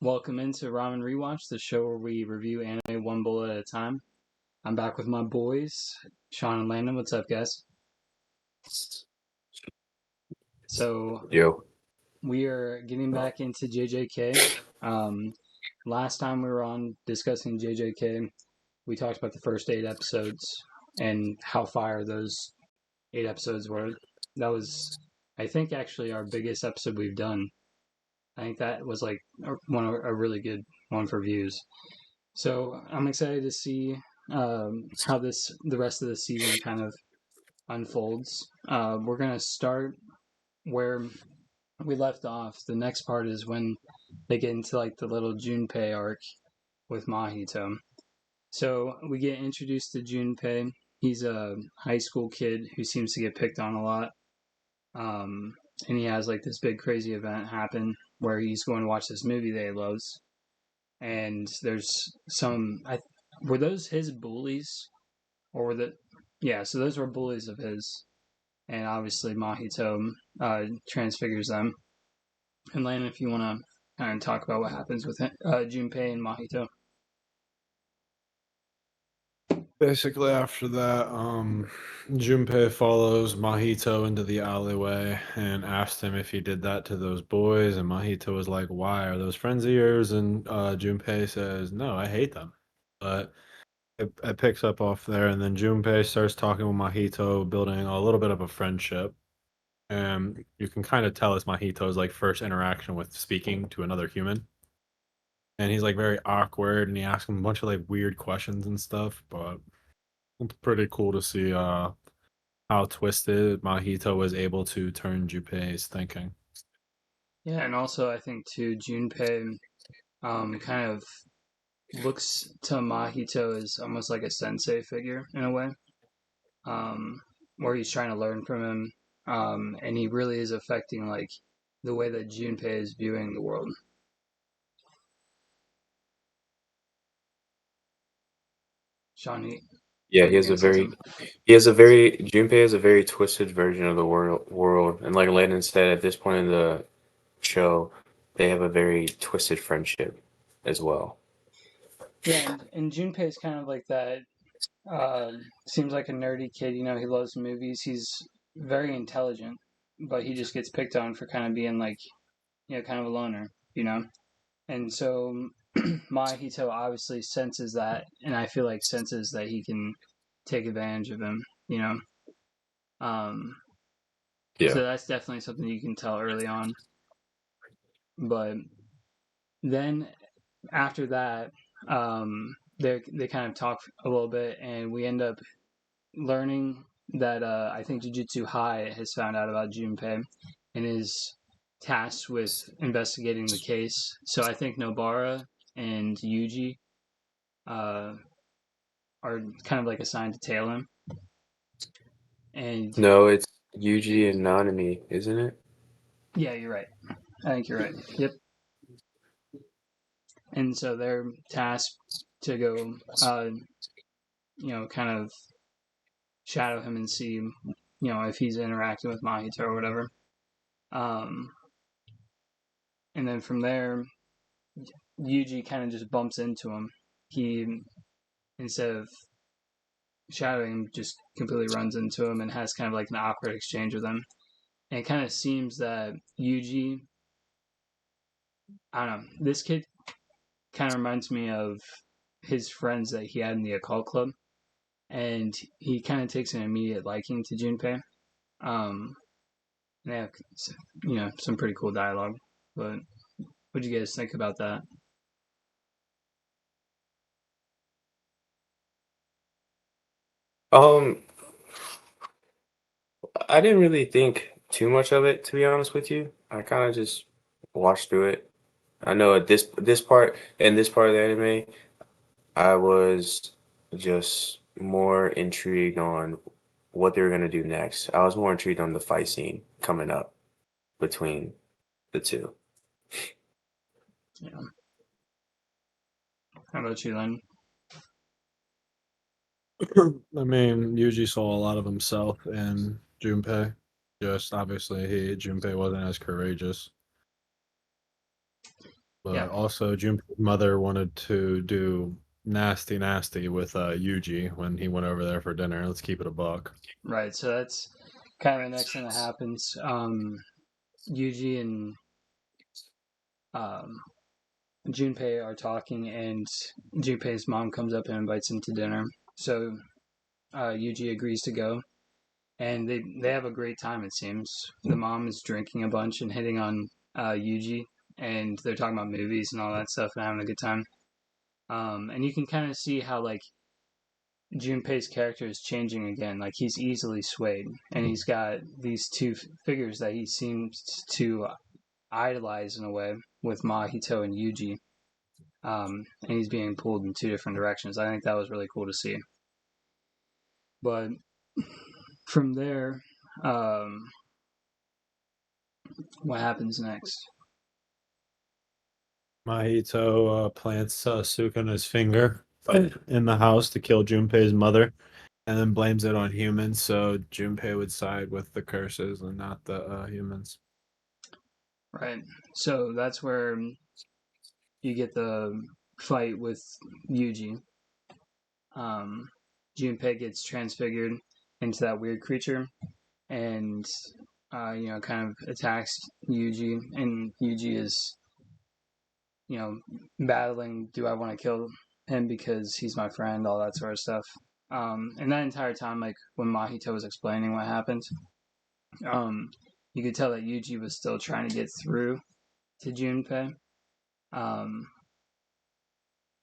Welcome into Ramen Rewatch, the show where we review anime one bullet at a time. I'm back with my boys, Sean and Landon. What's up, guys? So Yo. we are getting back into JJK. Last time we were on discussing JJK, we talked about the first 8 episodes and how fire those 8 episodes were. That was, I think, actually our biggest episode we've done. I think that was like a really good one for views. So I'm excited to see how the rest of the season kind of unfolds. We're gonna start where we left off. The next part is when they get into like the little Junpei arc with Mahito. So we get introduced to Junpei. He's a high school kid who seems to get picked on a lot. And he has like this big crazy event happen where he's going to watch this movie that he loves. And there's were those his bullies, or were so those were bullies of his, and obviously Mahito transfigures them. And Landon, if you want to kind of talk about what happens with Junpei and Mahito. Basically, after that, Junpei follows Mahito into the alleyway and asked him if he did that to those boys. And Mahito was like, "Why are those friends of yours?" And Junpei says, "No, I hate them." But it picks up off there, and then Junpei starts talking with Mahito, building a little bit of a friendship. And you can kind of tell it's Mahito's like first interaction with speaking to another human. And he's like very awkward, and he asks him a bunch of like weird questions and stuff, but it's pretty cool to see how twisted Mahito was able to turn Junpei's thinking. Yeah, and also I think too Junpei kind of looks to Mahito as almost like a sensei figure in a way, where he's trying to learn from him, and he really is affecting like the way that Junpei is viewing the world. Sean, Yeah, Junpei has a very twisted version of the world. And like Landon said, at this point in the show, they have a very twisted friendship as well. Yeah, and Junpei is kind of like that. Seems like a nerdy kid. You know, he loves movies. He's very intelligent, but he just gets picked on for kind of being like, kind of a loner. You know, and so Mahito obviously senses that, and I feel like senses that he can take advantage of him. You know, Yeah. so that's definitely something you can tell early on. But then after that, they kind of talk a little bit, and we end up learning that I think Jujutsu High has found out about Junpei and is tasked with investigating the case. So I think Nobara and Yuji are kind of like assigned to tail him. And No, it's Yuji and Nanami, isn't it? yeah, you're right. I think you're right. Yep. And so they're tasked to go, kind of shadow him and see, if he's interacting with Mahito or whatever. And then from there, Yuji kind of just bumps into him. He, instead of shadowing him, just completely runs into him and has kind of like an awkward exchange with him. And it kind of seems that Yuji, I don't know, this kid kind of reminds me of his friends that he had in the occult club. And he kind of takes an immediate liking to Junpei. They have, some pretty cool dialogue. But what do you guys think about that? I didn't really think too much of it, to be honest with you. I kind of just watched through it. I know at this part of the anime, I was just more intrigued on what they were gonna do next. I was more intrigued on the fight scene coming up between the two. Yeah. How about you, Len? I mean, Yuji saw a lot of himself in Junpei. Just obviously, Junpei wasn't as courageous. But Yeah. also, Junpei's mother wanted to do nasty with Yuji when he went over there for dinner. Let's keep it a buck. Right. So that's kind of the next thing that happens. Yuji and um, Junpei are talking, and Junpei's mom comes up and invites him to dinner. So Yuji agrees to go, and they have a great time. It seems the mom is drinking a bunch and hitting on Yuji, and they're talking about movies and all that stuff and having a good time. And you can kind of see how like Junpei's character is changing again. Like he's easily swayed, and he's got these two figures that he seems to idolize in a way with Mahito and Yuji. And he's being pulled in two different directions. I think that was really cool to see. But from there, what happens next? Mahito plants Sukuna's finger in the house to kill Junpei's mother, and then blames it on humans. So Junpei would side with the curses and not the humans. Right. So that's where you get the fight with Yuji. Junpei gets transfigured into that weird creature, and kind of attacks Yuji, and Yuji is, battling. Do I want to kill him because he's my friend? All that sort of stuff. And that entire time, like when Mahito was explaining what happened, you could tell that Yuji was still trying to get through to Junpei.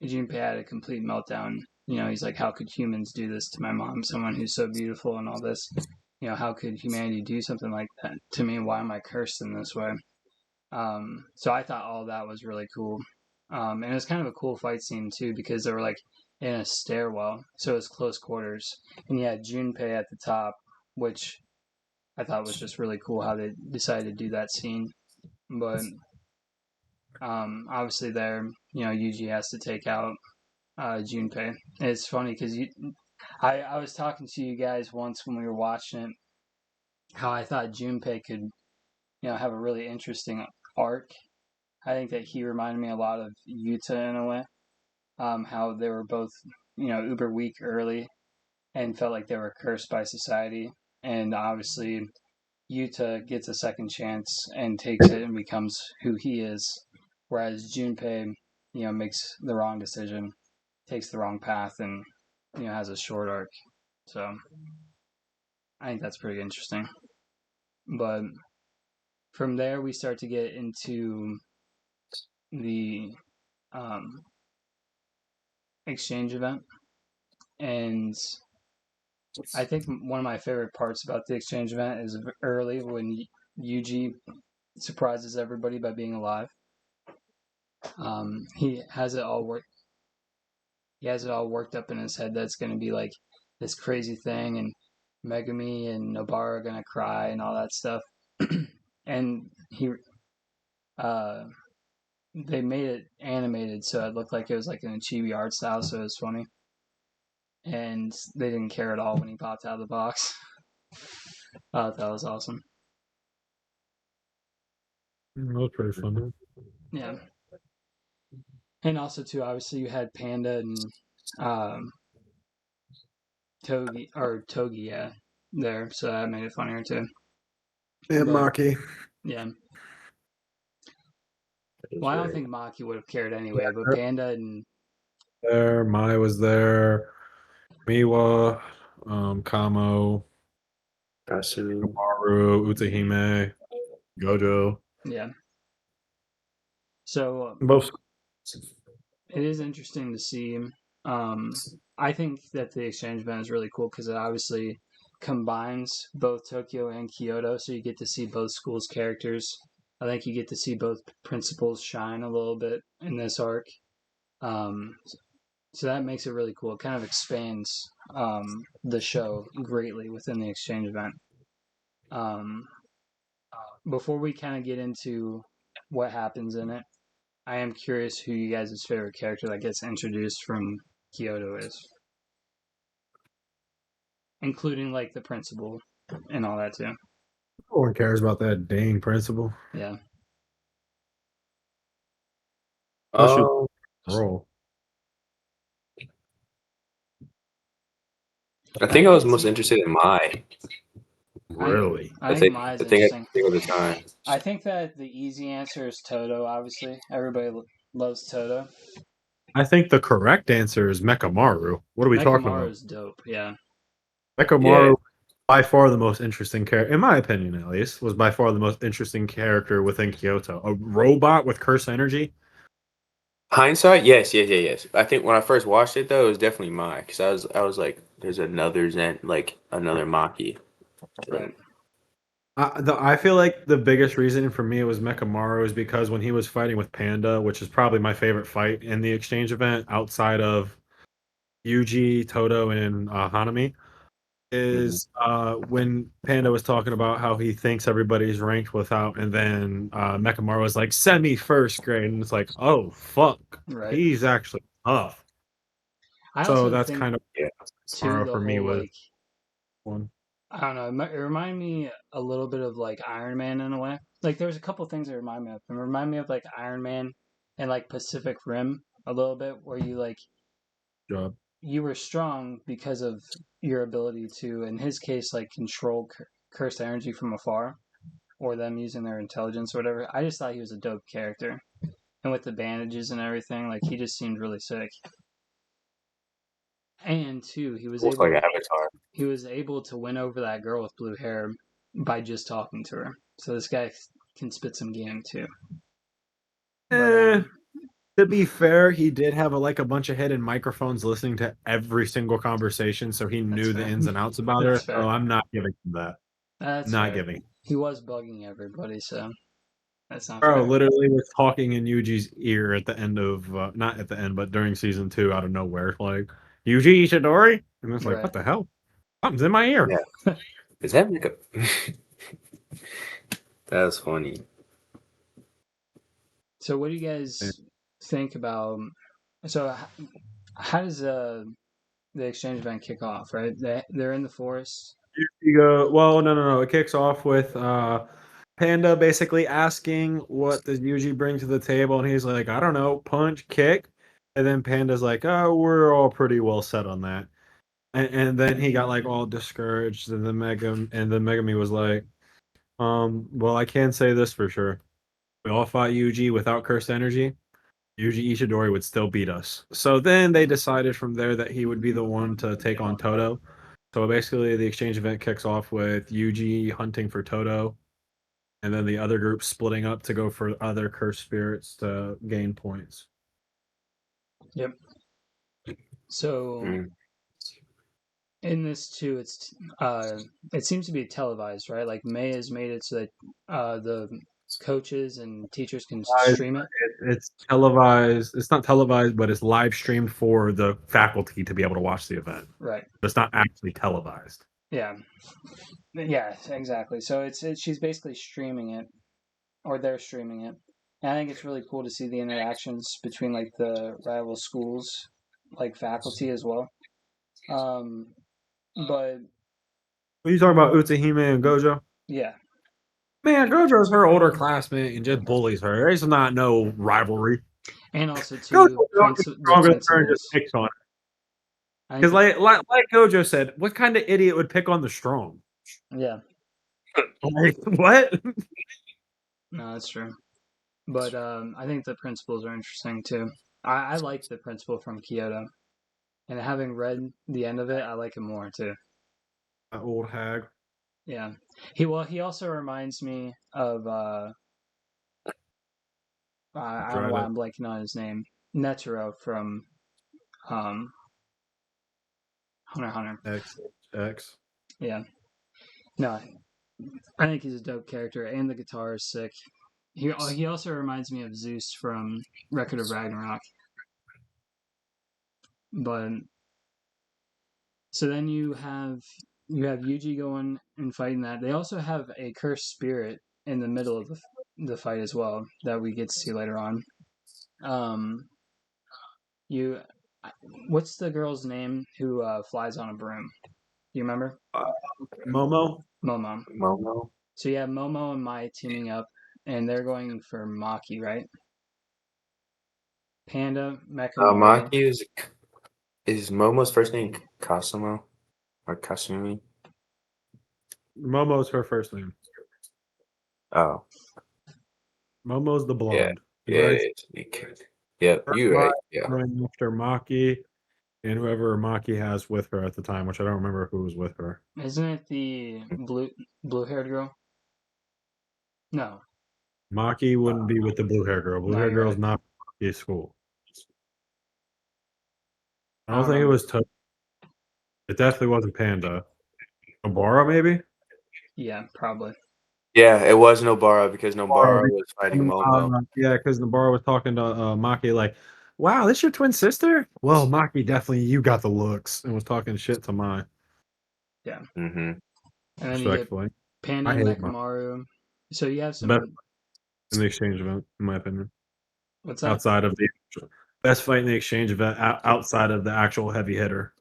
Junpei had a complete meltdown. He's like, how could humans do this to my mom, someone who's so beautiful and all this? How could humanity do something like that to me? Why am I cursed in this way? So I thought all that was really cool. And it was kind of a cool fight scene too, because they were like in a stairwell, so it was close quarters. And you had Junpei at the top, which I thought was just really cool how they decided to do that scene. But obviously there, Yuji has to take out Junpei. And it's funny because I was talking to you guys once when we were watching it, how I thought Junpei could, have a really interesting arc. I think that he reminded me a lot of Yuta in a way. How they were both, uber weak early and felt like they were cursed by society. And obviously, Yuta gets a second chance and takes it and becomes who he is. Whereas Junpei, makes the wrong decision, takes the wrong path, and, has a short arc. So I think that's pretty interesting. But from there, we start to get into the exchange event. And I think one of my favorite parts about the exchange event is early when Yuji surprises everybody by being alive. He has it all worked. He has it all worked up in his head that it's going to be like this crazy thing, and Megumi and Nobara are going to cry and all that stuff. And they made it animated, so it looked like it was like an chibi art style, so it was funny. And they didn't care at all when he popped out of the box. I thought that was awesome. That was pretty fun. Yeah. And also, too, obviously, you had Panda and Togi, yeah, there, so that made it funnier, too. And But, Maki. yeah. Well, I don't think Maki would have cared anyway, but Panda and... There, Mai was there, Miwa, Kamo, Kasu. Maru, Utahime, Gojo. Yeah. So, Both. it is interesting to see. I think that the exchange event is really cool because it obviously combines both Tokyo and Kyoto, so you get to see both schools' characters. I think you get to see both principals shine a little bit in this arc. So that makes it really cool. It kind of expands the show greatly within the exchange event. Before we kind of get into what happens in it, I am curious who you guys' favorite character that gets introduced from Kyoto is. Including, like, the principal and all that, too. No one cares about that dang principal. Yeah. Plus, you Oh, roll. I think I was it's most interested in Mai. Really? I I think think Mai's I think interesting. I think at the time. I think that the easy answer is Toto. Obviously, everybody loves Toto. I think the correct answer is Mechamaru. What are we talking Mekamaru about? is dope. Yeah, Mechamaru, by far the most interesting character, in my opinion at least, was by far the most interesting character within Kyoto. A robot with curse energy. Hindsight, yes. I think when I first watched it though, it was definitely Mai because I was like, there's another Zen, like another Maki. right. I feel like the biggest reason for me it was Mechamaru is because when he was fighting with Panda, which is probably my favorite fight in the exchange event outside of Yuji, Toto, and Hanami, Mhm. is when Panda was talking about how he thinks everybody's ranked without, and then Mechamaru was like semi first grade, and it's like, oh fuck, Right. he's actually tough. I So also that's think kind of Yeah. too Mechamaru the for me whole was like one. I don't know. It reminded me a little bit of like Iron Man in a way. Like there's a couple things that remind me of. It remind me of like Iron Man and like Pacific Rim a little bit, where you like Job. you were strong because of your ability to, in his case, like control cursed energy from afar, or them using their intelligence or whatever. I just thought he was a dope character, and with the bandages and everything, like he just seemed really sick. And two, Almost like Avatar. he was able to win over that girl with blue hair by just talking to her. So this guy can spit some game too. But Eh, to be fair, he did have like a bunch of hidden microphones listening to every single conversation, so he that's knew the fair. ins and outs about her. That's So fair. I'm not giving him that. That's Not fair. giving. He was bugging everybody, so that's not Bro, fair. literally was talking in Yuji's ear at the end of not at the end, but during season 2 out of nowhere, like Yuji Ishidori, and it's like, Right. what the hell? Something's in my ear. Yeah. Is that like a? That's funny. So what do you Yeah. guys think about? So how does the exchange event kick off? Right, they're in the forest. You go. Well, no. It kicks off with Panda basically asking what does Yuji bring to the table, and he's like, I don't know, punch, kick, and then Panda's like, oh, we're all pretty well set on that, and then he got like all discouraged, and then Megami was like, well, I can say this for sure. We all fought Yuji without cursed energy. Yuji Ishidori would still beat us. So then they decided from there that he would be the one to take on Toto. So basically, the exchange event kicks off with Yuji hunting for Toto, and then the other group splitting up to go for other cursed spirits to gain points. Yep. So Mm. in this too, it seems to be televised, right? Like May has made it so that the coaches and teachers can stream it. It's televised. It's not televised, but it's live streamed for the faculty to be able to watch the event. Right. It's not actually televised. Yeah. Yeah. Exactly. So she's basically streaming it, or they're streaming it. And I think it's really cool to see the interactions between like the rival schools, like faculty as well. But What are you talking about, Utsuhime and Gojo? yeah, Man, Gojo's her older classmate and just bullies her. There's not no rivalry. and also Gojo to is the stronger than her and principals. just picks on her. I think Because like Gojo said, what kind of idiot would pick on the strong? yeah, Like, what? no, that's true. But I think the principals are interesting too. I like the principal from Kyoto, and having read the end of it, I like him more too. That old hag. Yeah, he also reminds me of I don't know why Tried I'm blanking on his name. Netero from um, Hunter x Hunter. X. Yeah, no, I think he's a dope character, and the guitar is sick. He also reminds me of Zeus from Record of Ragnarok. But so then you have Yuji going and fighting that. They also have a cursed spirit in the middle of the fight as well that we get to see later on. You, what's the girl's name who flies on a broom? Do you remember? Momo? Momo. Momo. So you have Momo and Mai teaming up, and they're going for Maki, right? Panda, Mekamaru. Maki is Momo's first name Kasumo or Kasumi? Momo's her first name. Oh, Momo's the yeah, blonde. yeah, it is. Yep, you're right. Yeah, Going after Maki and whoever Maki has with her at the time, which I don't remember who was with her. Isn't it the blue-haired girl? No. Maki wouldn't be with the blue hair girl. Blue No, hair you're girl's right. not Maki's school. I I don't don't think it remember. was It definitely wasn't Panda. Nobara, maybe? Yeah, probably. yeah, it was Nobara because Nobara, Nobara was fighting Momo. yeah, because Nobara was talking to Maki like, wow, this your twin sister? Well, Maki, definitely you got the looks, and was talking shit to Mai. Yeah. Mm-hmm. And then you get Respectfully. Panda I and hate Maki. Mekamaru. So you have The best some. in the exchange event, in my opinion. What's that? Outside of the best fight in the exchange event, outside of the actual heavy hitter.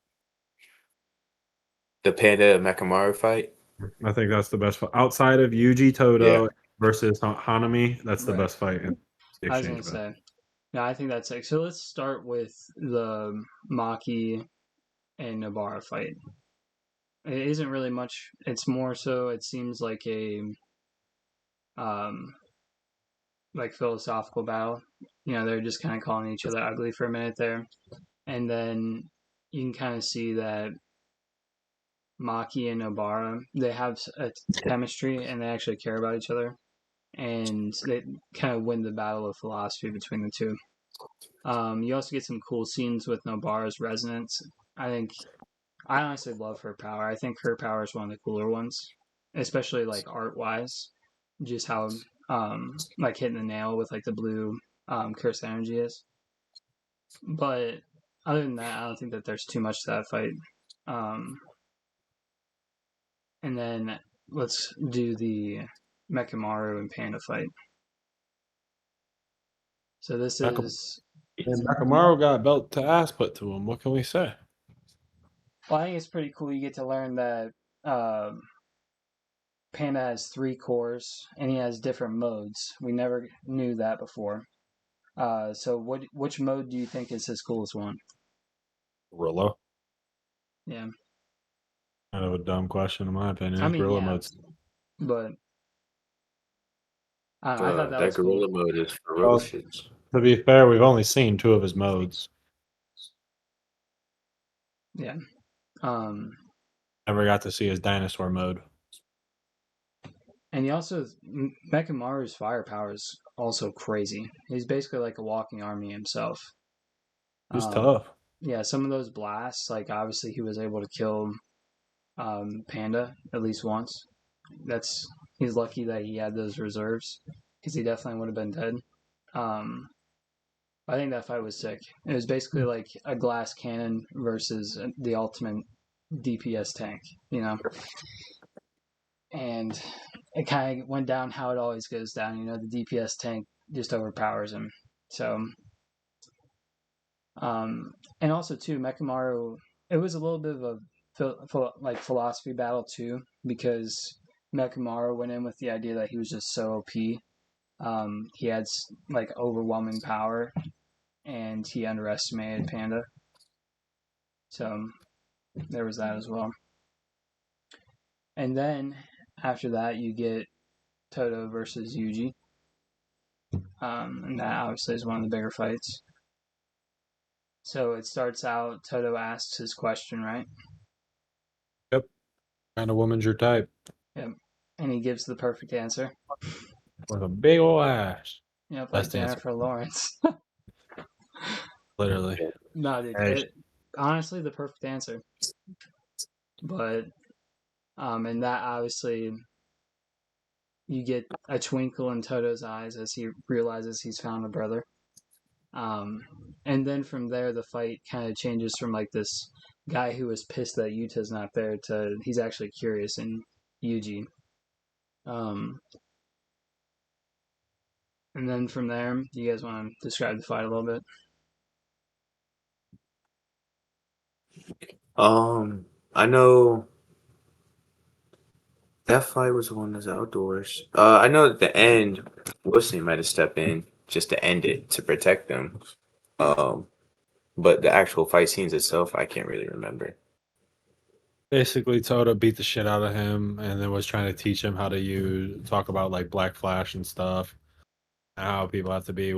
The Panda Mekamaru fight. I think that's the best fight. Outside of Yuji Todo versus Hanami, that's the Right. best fight in the I was exchange gonna event. say. No, I think that's sick. So let's start with the Maki and Nobara fight. It isn't really much. It's more so. It seems like a um like philosophical battle. You know, they're just kind of calling each other ugly for a minute there, and then you can kind of see that Maki and Nobara, they have a chemistry and they actually care about each other, and they kind of win the battle of philosophy between the two. You also get some cool scenes with Nobara's resonance. I honestly love her power. I think her power is one of the cooler ones, especially like art wise. Just how like hitting the nail with like the blue curse energy is. But other than that, I don't think that there's too much to that fight. Um, and then let's do the Mekamaru and Panda fight. So this is. And Nakamaru got belt to ass put to him. What can we say? Well, I think it's pretty cool. You get to learn that Panda has 3 cores and he has different modes. We never knew that before. So which mode do you think is his coolest one? Gorilla. Yeah. Kind of a dumb question in my opinion. I mean, Gorilla yeah, mode's but I don't know, I thought that That was cool. gorilla mode is well, ferocious. to be fair, we've only seen 2 of his modes. Yeah. Never got to see his dinosaur mode. And he also Mekamaru's firepower is also crazy. He's basically like a walking army himself. He's tough. Yeah, some of those blasts, like obviously he was able to kill Panda at least once. He's lucky that he had those reserves because he definitely would have been dead. Um, I think that fight was sick. It was basically like a glass cannon versus the ultimate DPS tank, you know. And it kind of went down how it always goes down. You know, the DPS tank just overpowers him. So, and also too, Mekamaru. It was a little bit of a like philosophy battle too, because Mekamaru went in with the idea that he was just so OP. He had like overwhelming power, and he underestimated Panda. So there was that as well. And then after that, you get Toto versus Yuji. And that obviously is one of the bigger fights. So it starts out, Toto asks his question, right? Yep. Kind of woman's your type. Yep. And he gives the perfect answer. With a big ol' ass. Yep, like Best answer. Jennifer Lawrence. Literally. No, dude. Honestly, the perfect answer. But, and that obviously, you get a twinkle in Toto's eyes as he realizes he's found a brother. And then from there, the fight kind of changes from like this guy who was pissed that Yuta's not there to he's actually curious in Yuji. And then from there, you guys want to describe the fight a little bit? I know that fight was the one that's outdoors. I know at the end, Wilson might have stepped in just to end it to protect them. But the actual fight scenes itself, I can't really remember. Basically, Toto beat the shit out of him and then was trying to teach him how to talk about like Black Flash and stuff. How people have to be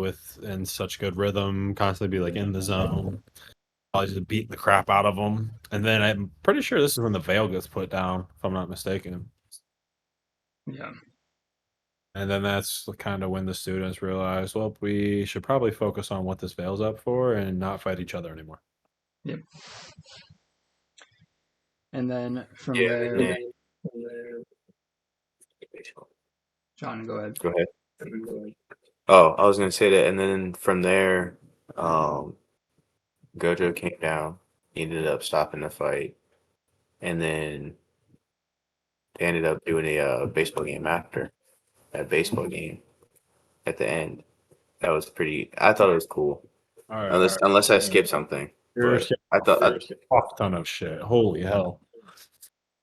in such good rhythm, constantly be like in the zone. Probably just beating the crap out of them. And then I'm pretty sure this is when the veil gets put down, if I'm not mistaken. Yeah. And then that's kind of when the students realize, well, we should probably focus on what this veil's up for and not fight each other anymore. Yep. And then from Yeah, there, and then John, go ahead. go ahead. Oh, I was gonna say that, and then from there, Gojo came down. He ended up stopping the fight, and then they ended up doing a baseball game after that baseball game at the end. That was pretty. I thought it was cool. All right. Unless I skipped something, but I thought Fuck ton of shit. Holy hell.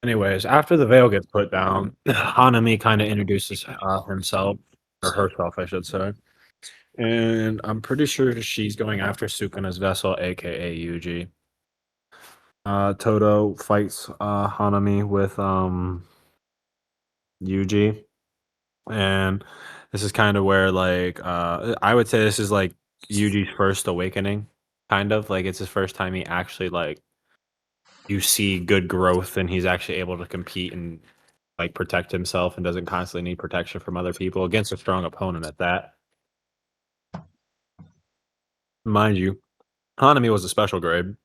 Anyways, after the veil gets put down, Hanami kind of introduces himself, or herself, I should say. And I'm pretty sure she's going after Sukuna's vessel, aka Yuji. Toto fights Hanami with Yuji. And this is kind of where, like, I would say this is like Yuji's first awakening, kind of. Like, it's his first time he actually, like, you see good growth and he's actually able to compete and like protect himself and doesn't constantly need protection from other people against a strong opponent at that. Mind you, Hanami was a special grade.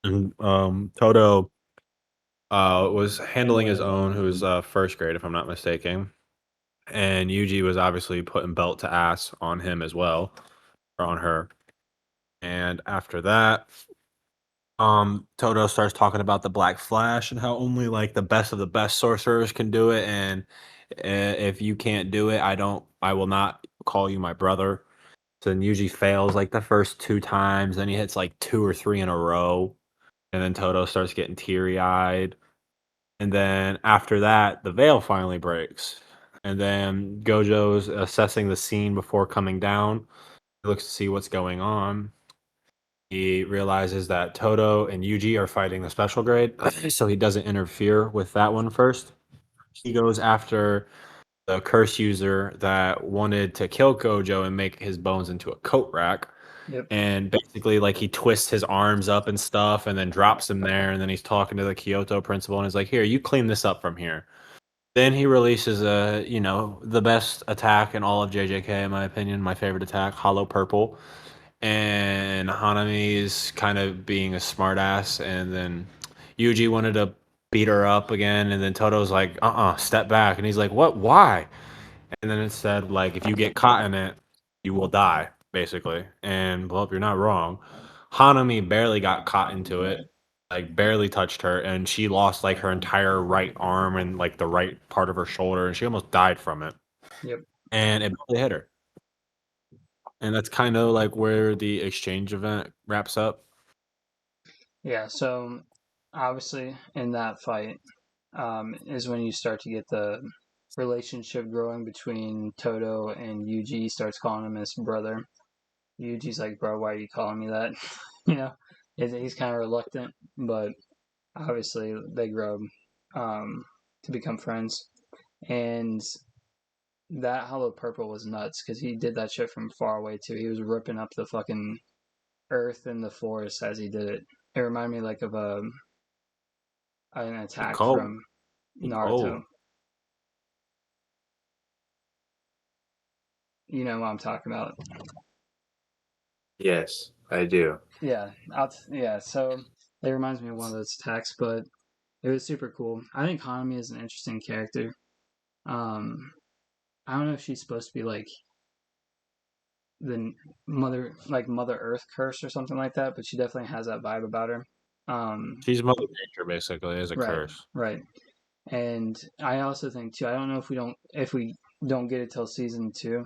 And Toto was handling his own, who was first grade, if I'm not mistaken. And Yuji was obviously putting belt to ass on him as well, or on her. And after that, Toto starts talking about the Black Flash and how only like the best of the best sorcerers can do it, and if you can't do it, I will not call you my brother. So then Yuji fails like the first 2 times, then he hits like 2 or 3 in a row, and then Toto starts getting teary eyed, and then after that, the veil finally breaks, and then Gojo's assessing the scene before coming down. He looks to see what's going on. He realizes that Toto and Yuji are fighting the special grade, so he doesn't interfere with that one first. He goes after the curse user that wanted to kill Gojo and make his bones into a coat rack. Yep. And basically, like, he twists his arms up and stuff and then drops him there. And then he's talking to the Kyoto principal and he's like, here, you clean this up from here. Then he releases the best attack in all of JJK, in my opinion, my favorite attack, Hollow Purple. And Hanami's kind of being a smartass, and then Yuji wanted to beat her up again, and then Toto's like, step back, and he's like, what, why? And then it said, like, if you get caught in it, you will die, basically. And, well, you're not wrong. Hanami barely got caught into it, like, barely touched her, and she lost, like, her entire right arm and, like, the right part of her shoulder, and she almost died from it. Yep. And it barely hit her. And that's kind of like where the exchange event wraps up. Yeah, so obviously in that fight is when you start to get the relationship growing between Toto and Yuji. He starts calling him his brother. Yuji's like, bro, why are you calling me that? you know, he's kind of reluctant, but obviously they grow to become friends. And that Hollow Purple was nuts because he did that shit from far away too. He was ripping up the fucking earth and the forest as he did it. It reminded me like of an attack from Naruto. You know what I'm talking about? yes, I do. Yeah, yeah. So it reminds me of one of those attacks, but it was super cool. I think Hanami is an interesting character. I don't know if she's supposed to be like the Mother Earth curse or something like that, but she definitely has that vibe about her. She's Mother Nature, basically, as a right, curse. right. And I also think too. I don't know if we don't get it till season 2,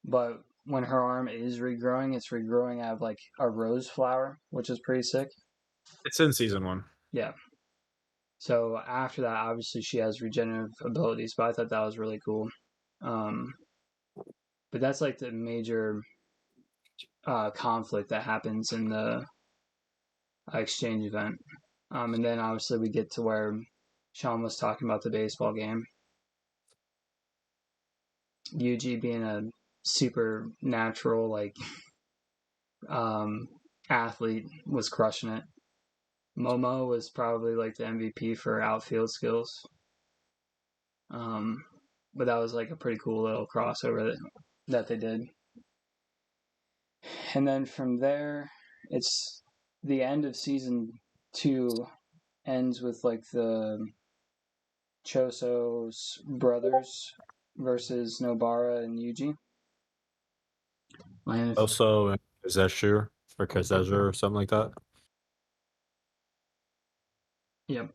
but when her arm is regrowing, it's regrowing out of like a rose flower, which is pretty sick. It's in season 1. Yeah. So after that, obviously she has regenerative abilities, but I thought that was really cool. But that's like the major conflict that happens in the exchange event. And then obviously we get to where Sean was talking about the baseball game. Yuji being a supernatural athlete was crushing it. Momo was probably like the MVP for outfield skills. But that was like a pretty cool little crossover that they did. And then from there, it's the end of season 2 ends with like the Choso's brothers versus Nobara and Yuji. Also, Kazeshu or Kazezu or something like that. Yep.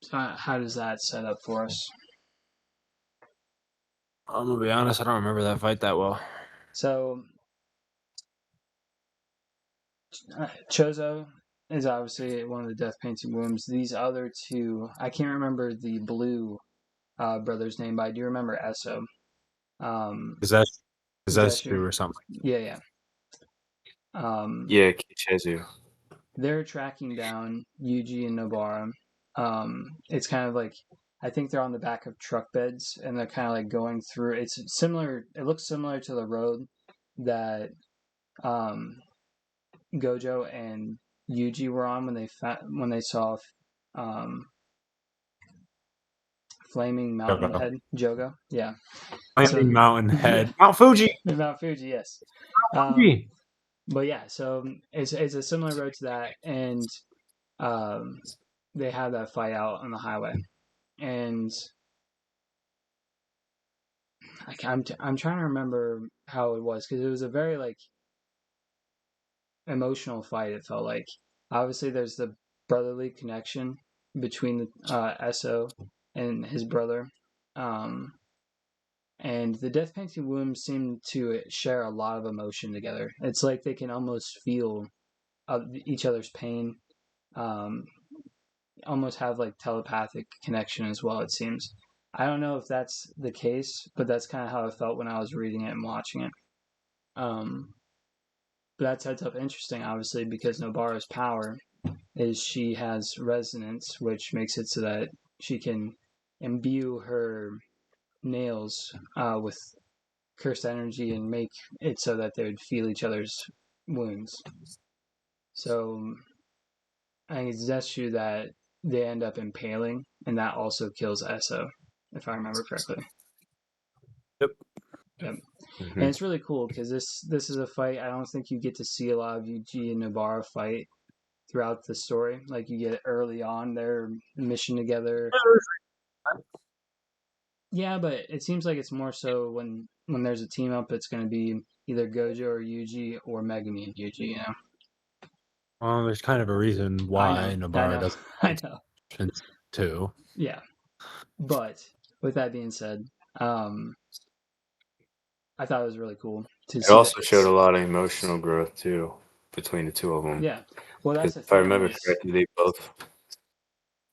So how does that set up for us? I'm gonna be honest, I don't remember that fight that well. So Chozo is obviously one of the death painting wombs. These other two, I can't remember the blue brother's name, but I do remember Esso. Kazeshu or something. Yeah. Yeah, Kichezu. They're tracking down Yuji and Nobara. It's kind of like, I think they're on the back of truck beds and they're kind of like going through. It's similar. It looks similar to the road that Gojo and Yuji were on when they saw Flaming Mountain Jogo. Head. Jogo, yeah. Flaming Mountain Head. Mount Fuji. Mount Fuji, yes. Fuji. But yeah, so it's a similar road to that, and they have that fight out on the highway, and I'm trying to remember how it was because it was a very like emotional fight. It felt like obviously there's the brotherly connection between the Esso and his brother, and the death painting wombs seem to share a lot of emotion together. It's like they can almost feel each other's pain, almost have like telepathic connection as well, it seems. I don't know if that's the case, but that's kind of how it felt when I was reading it and watching it. But that sets up interesting, obviously, because Nobara's power is she has resonance, which makes it so that she can imbue her nails with cursed energy and make it so that they would feel each other's wounds. So I think it's just true that they end up impaling, and that also kills Esso, if I remember correctly. Yep. Mm-hmm. And it's really cool because this is a fight I don't think you get to see a lot of Yuji and Nobara fight throughout the story. Like you get early on their mission together. Yeah, but it seems like it's more so when there's a team up, it's going to be either Gojo or Yuji or Megumi and Yuji, you know? There's kind of a reason why Nobara doesn't. I know. Too. Yeah. But with that being said, I thought it was really cool to see. It also showed a lot of emotional growth too between the two of them. Yeah. Well, that's the thing. If I remember correctly, they both.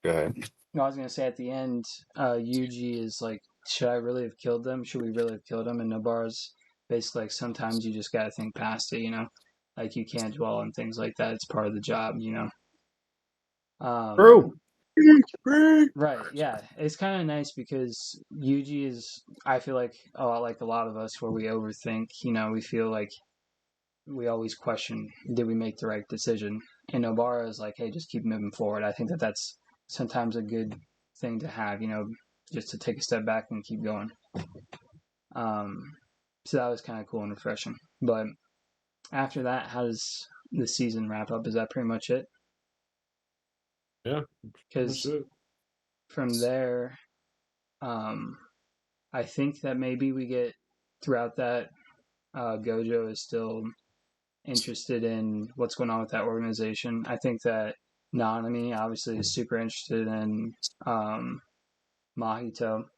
Go ahead. No, I was gonna say at the end, Yuji is like, "Should I really have killed them? Should we really have killed them?" And Nobara's basically like, "Sometimes you just gotta think past it, you know. Like you can't dwell on things like that. It's part of the job, you know." True. Right, yeah. It's kind of nice because Yuji is, I feel like, a lot like a lot of us where we overthink, you know, we feel like we always question, did we make the right decision? And Nobara is like, hey, just keep moving forward. I think that's sometimes a good thing to have, you know, just to take a step back and keep going. So that was kind of cool and refreshing. But after that, how does the season wrap up? Is that pretty much it? Yeah. Because from there, I think that maybe we get throughout that Gojo is still interested in what's going on with that organization. I think that Nanami obviously is super interested in Mahito.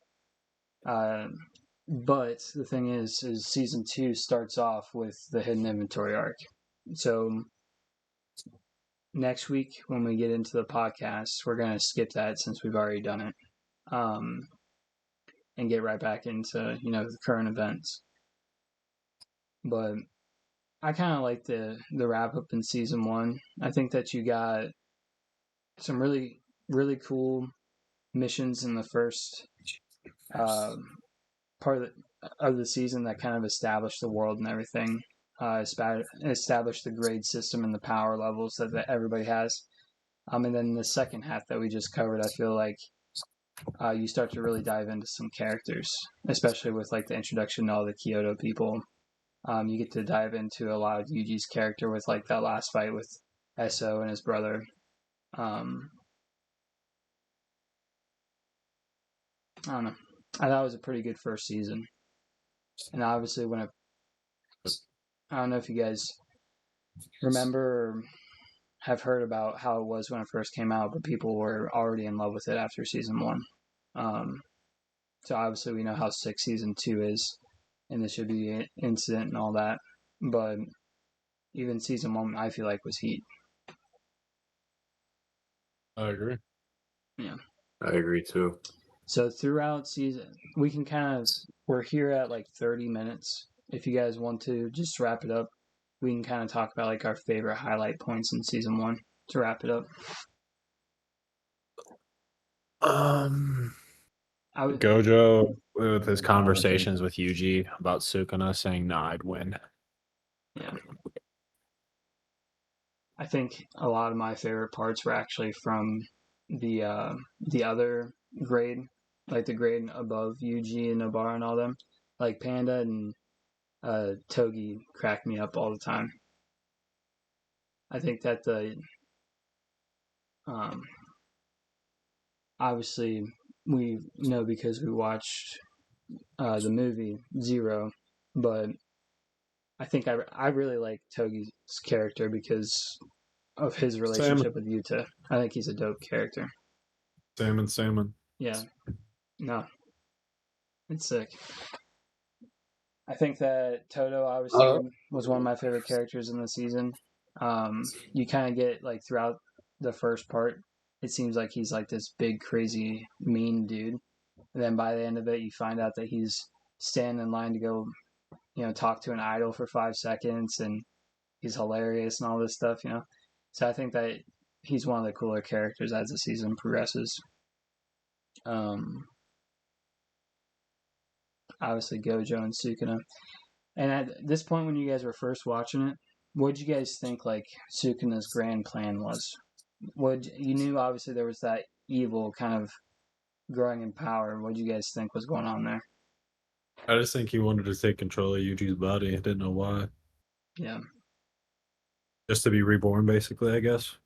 But the thing is season 2 starts off with the hidden inventory arc. So next week when we get into the podcast, we're going to skip that since we've already done it. And get right back into, you know, the current events. But I kind of like the wrap up in season 1. I think that you got some really really cool missions in the first uh, part of the season that kind of established the world and everything. Established the grade system and the power levels that everybody has. And then the second half that we just covered, I feel like you start to really dive into some characters, especially with like the introduction to all the Kyoto people. You get to dive into a lot of Yuji's character with like that last fight with Eso and his brother. I don't know. I thought it was a pretty good first season. And obviously, I don't know if you guys remember or have heard about how it was when it first came out, but people were already in love with it after season 1. So obviously, we know how sick season 2 is, and the Shibuya incident and all that. But even season 1, I feel like was heat. I agree. Yeah. I agree too. So throughout season, we can we're here at like 30 minutes. If you guys want to just wrap it up, we can kind of talk about like our favorite highlight points in season 1 to wrap it up. Gojo with his conversations with Yuji about Sukuna saying, "Nah, I'd win." Yeah. I think a lot of my favorite parts were actually from the other grade, like the grade above Yuji and Nobara and all them. Like Panda and Togi crack me up all the time. I think that the obviously we know because we watched the movie Zero, but I think I really like Togi's character because of his relationship with Yuta. I think he's a dope character. Salmon. Yeah. No. It's sick. I think that Toto obviously was one of my favorite characters in the season. You kind of get like throughout the first part, it seems like he's like this big, crazy, mean dude. And then by the end of it, you find out that he's standing in line to go, talk to an idol for 5 seconds, and he's hilarious and all this stuff, So I think that he's one of the cooler characters as the season progresses. Obviously Gojo and Sukuna. And at this point, when you guys were first watching it, what did you guys think like Sukuna's grand plan was? You knew obviously there was that evil kind of growing in power. What did you guys think was going on there? I just think he wanted to take control of Yuji's body. I didn't know why. Yeah. Just to be reborn, basically, I guess.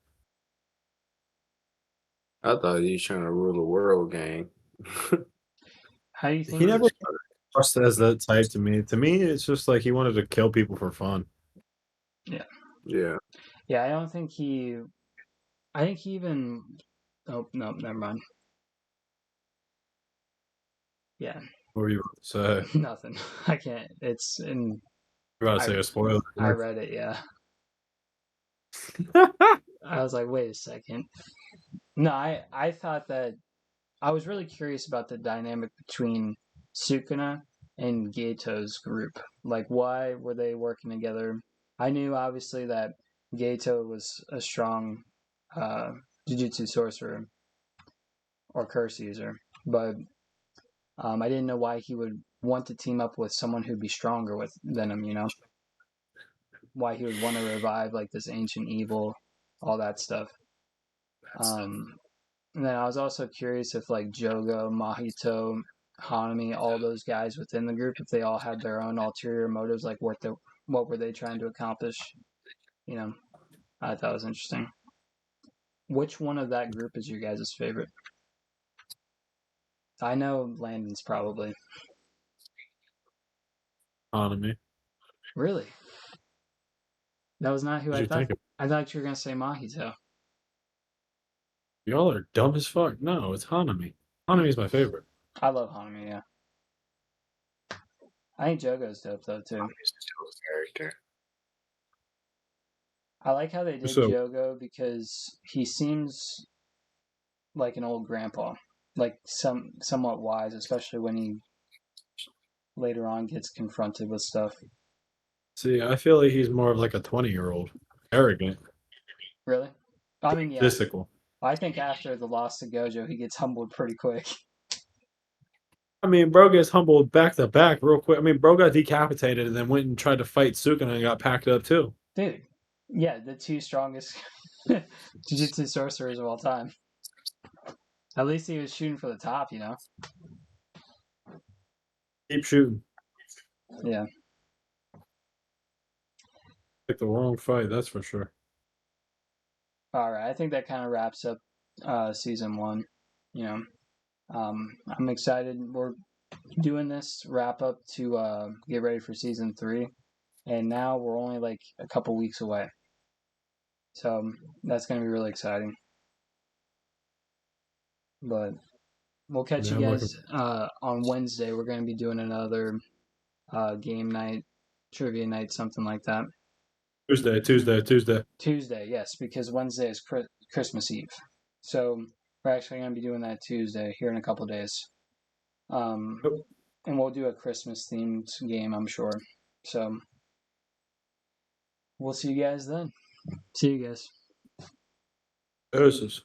I thought he was trying to rule the world, gang. How do you think? He never just as that type to me. To me, it's just like he wanted to kill people for fun. Yeah. Yeah. Yeah, I don't think he. I think he even. Oh no, never mind. Yeah. What were you about to say? Nothing. I can't. It's in. You're about to say a spoiler. I read it. Yeah. I was like, wait a second. No, I thought that I was really curious about the dynamic between Sukuna and Gato's group. Like, why were they working together? I knew obviously that Gato was a strong Jujutsu sorcerer or curse user, but I didn't know why he would want to team up with someone who'd be stronger than him. Why he would want to revive like this ancient evil, all that stuff. And then I was also curious if like Jogo, Mahito, Hanami, all those guys within the group, if they all had their own ulterior motives, like what were they trying to accomplish? I thought it was interesting. Which one of that group is your guys' favorite? I know Landon's probably. Hanami. Really? That was not who I thought. Think I thought you were gonna say Mahito. Y'all are dumb as fuck. No, it's Hanami. Hanami's my favorite. I love Hanami, yeah. I think Jogo's dope though too. Hanami's a character. I like how they did Jogo because he seems like an old grandpa, like somewhat wise, especially when he later on gets confronted with stuff. See, I feel like he's more of like a 20-year-old. Arrogant, Really? I mean, yeah. mystical. I think after the loss to Gojo, he gets humbled pretty quick. I mean, bro gets humbled back to back real quick. I mean, bro got decapitated and then went and tried to fight Sukuna and got packed up too. Dude, yeah, the two strongest Jujutsu sorcerers of all time. At least he was shooting for the top, you know? Keep shooting. Yeah. Pick the wrong fight, that's for sure. All right, I think that kind of wraps up season 1. You know, I'm excited. We're doing this wrap up to get ready for season 3, and now we're only like a couple weeks away. So that's going to be really exciting. But we'll catch you guys on Wednesday. We're going to be doing another game night, trivia night, something like that. Tuesday, yes, because Wednesday is Christmas Eve. So we're actually going to be doing that Tuesday here in a couple days. And we'll do a Christmas themed game, I'm sure. So we'll see you guys then. See you guys. Deuces.